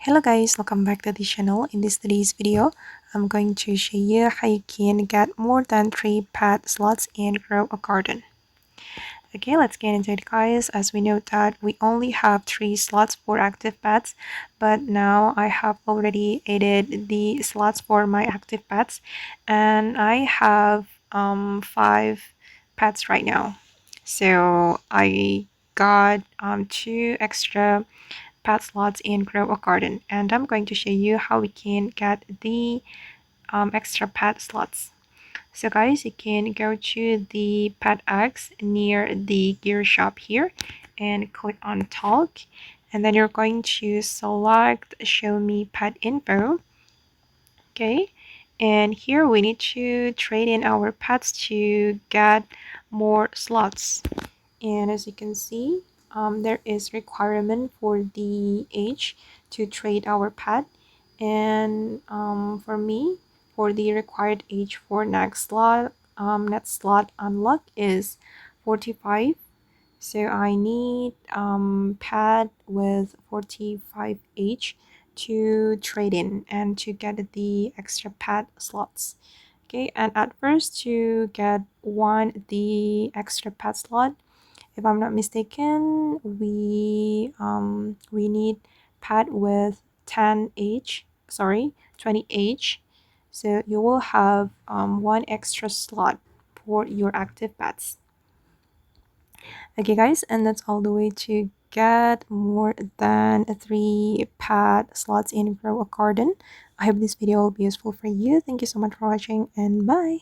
Hello guys, welcome back to the channel. In today's video, I'm going to show you how you can get more than 3 pet slots and grow a garden. Okay, let's get into it guys. As we know that we only have 3 slots for active pets, but now I have already added the slots for my active pets and I have 5 pets right now. So I got 2 extra pet slots and grow a garden, and I'm going to show you how we can get the extra pet slots. So guys, you can go to the pet eggs near the gear shop here and click on talk, and then you're going to select show me pet info. Okay, and here we need to trade in our pets to get more slots. And as you can see, there is requirement for the age to trade our pet, and for me, for the required age for next slot unlock is 45. So I need pet with 45 age to trade in and to get the extra pet slots. Okay, and at first to get the extra pet slot, if I'm not mistaken, we need pet with 20 age. So you will have one extra slot for your active pets. Okay guys, and that's all the way to get more than 3 pet slots in Grow a Garden. I hope this video will be useful for you. Thank you so much for watching and bye.